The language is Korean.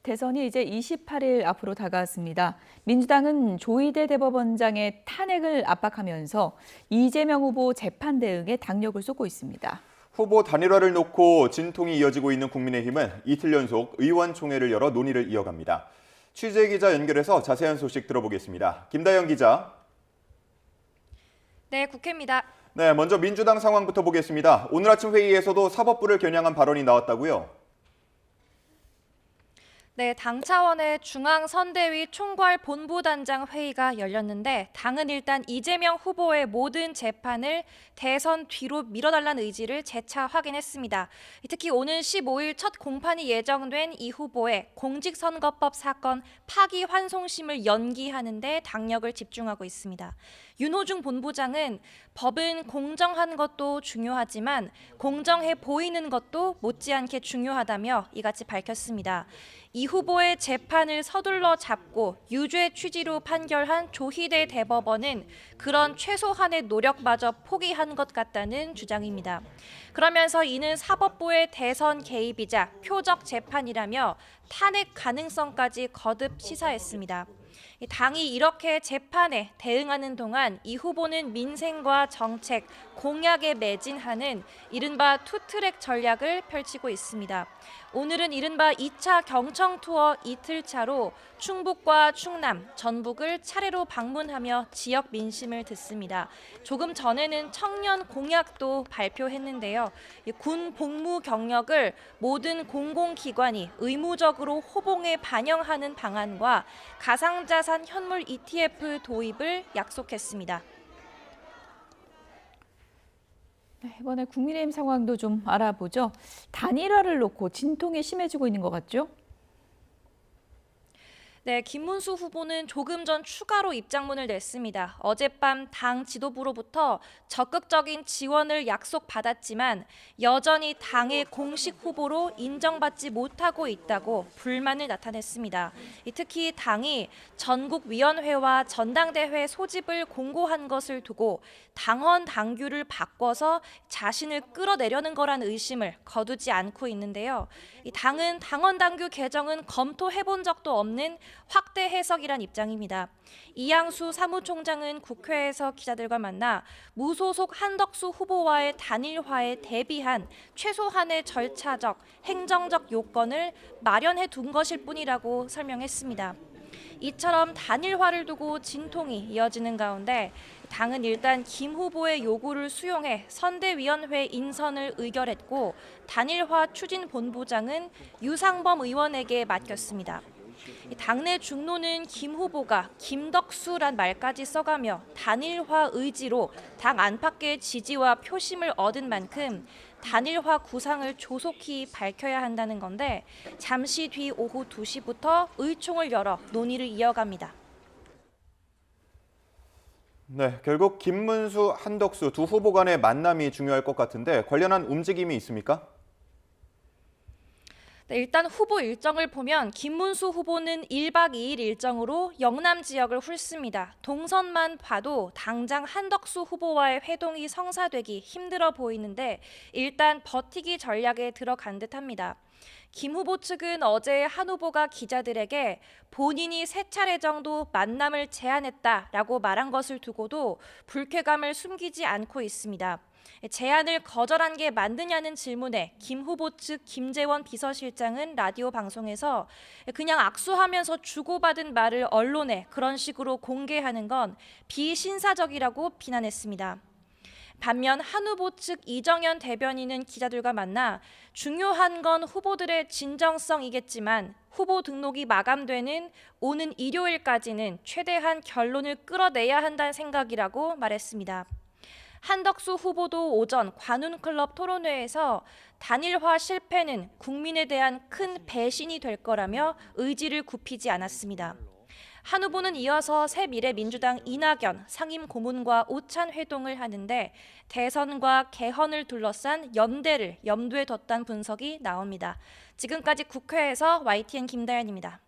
대선이 이제 28일 앞으로 다가왔습니다. 민주당은 조희대 대법원장의 탄핵을 압박하면서 이재명 후보 재판 대응에 당력을 쏟고 있습니다. 후보 단일화를 놓고 진통이 이어지고 있는 국민의힘은 이틀 연속 의원총회를 열어 논의를 이어갑니다. 취재기자 연결해서 자세한 소식 들어보겠습니다. 김다영 기자. 네, 국회입니다. 네, 먼저 민주당 상황부터 보겠습니다. 오늘 아침 회의에서도 사법부를 겨냥한 발언이 나왔다고요? 네, 당 차원의 중앙선대위 총괄본부단장 회의가 열렸는데 당은 일단 이재명 후보의 모든 재판을 대선 뒤로 미뤄달라는 의지를 재차 확인했습니다. 특히 오는 15일 첫 공판이 예정된 이 후보의 공직선거법 사건 파기환송심을 연기하는 데 당력을 집중하고 있습니다. 윤호중 본부장은 법은 공정한 것도 중요하지만 공정해 보이는 것도 못지않게 중요하다며 이같이 밝혔습니다. 이 후보의 재판을 서둘러 잡고 유죄 취지로 판결한 조희대 대법원은 그런 최소한의 노력마저 포기한 것 같다는 주장입니다. 그러면서 이는 사법부의 대선 개입이자 표적 재판이라며 탄핵 가능성까지 거듭 시사했습니다. 당이 이렇게 재판에 대응하는 동안 이 후보는 민생과 정책, 공약에 매진하는 이른바 투트랙 전략을 펼치고 있습니다. 오늘은 이른바 2차 경청 투어 이틀 차로 충북과 충남, 전북을 차례로 방문하며 지역 민심을 듣습니다. 조금 전에는 청년 공약도 발표했는데요. 군 복무 경력을 모든 공공기관이 의무적으로 호봉에 반영하는 방안과 가상자산 현물 ETF 도입을 약속했습니다. 이번에 국민의힘 상황도 좀 알아보죠. 단일화를 놓고 진통이 심해지고 있는 것 같죠? 네, 김문수 후보는 조금 전 추가로 입장문을 냈습니다. 어젯밤 당 지도부로부터 적극적인 지원을 약속받았지만 여전히 당의 공식 후보로 인정받지 못하고 있다고 불만을 나타냈습니다. 특히 당이 전국위원회와 전당대회 소집을 공고한 것을 두고 당헌 당규를 바꿔서 자신을 끌어내려는 거라는 의심을 거두지 않고 있는데요. 당은 당헌 당규 개정은 검토해본 적도 없는 확대 해석이란 입장입니다. 이양수 사무총장은 국회에서 기자들과 만나 무소속 한덕수 후보와의 단일화에 대비한 최소한의 절차적, 행정적 요건을 마련해 둔 것일 뿐이라고 설명했습니다. 이처럼 단일화를 두고 진통이 이어지는 가운데 당은 일단 김 후보의 요구를 수용해 선대위원회 인선을 의결했고 단일화 추진 본부장은 유상범 의원에게 맡겼습니다. 당내 중노는 김 후보가 김덕수란 말까지 써가며 단일화 의지로 당 안팎의 지지와 표심을 얻은 만큼 단일화 구상을 조속히 밝혀야 한다는 건데 잠시 뒤 오후 2시부터 의총을 열어 논의를 이어갑니다. 네, 결국 김문수, 한덕수 두 후보 간의 만남이 중요할 것 같은데 관련한 움직임이 있습니까? 네, 일단 후보 일정을 보면 김문수 후보는 1박 2일 일정으로 영남 지역을 훑습니다. 동선만 봐도 당장 한덕수 후보와의 회동이 성사되기 힘들어 보이는데 일단 버티기 전략에 들어간 듯합니다. 김 후보 측은 어제 한 후보가 기자들에게 본인이 3차례 정도 만남을 제안했다라고 말한 것을 두고도 불쾌감을 숨기지 않고 있습니다. 제안을 거절한 게 맞느냐는 질문에 김 후보 측 김재원 비서실장은 라디오 방송에서 그냥 악수하면서 주고받은 말을 언론에 그런 식으로 공개하는 건 비신사적이라고 비난했습니다. 반면 한 후보 측 이정현 대변인은 기자들과 만나 중요한 건 후보들의 진정성이겠지만 후보 등록이 마감되는 오는 일요일까지는 최대한 결론을 끌어내야 한다는 생각이라고 말했습니다. 한덕수 후보도 오전 관훈클럽 토론회에서 단일화 실패는 국민에 대한 큰 배신이 될 거라며 의지를 굽히지 않았습니다. 한 후보는 이어서 새미래민주당 이낙연 상임고문과 오찬 회동을 하는데 대선과 개헌을 둘러싼 연대를 염두에 뒀다는 분석이 나옵니다. 지금까지 국회에서 YTN 김다연입니다.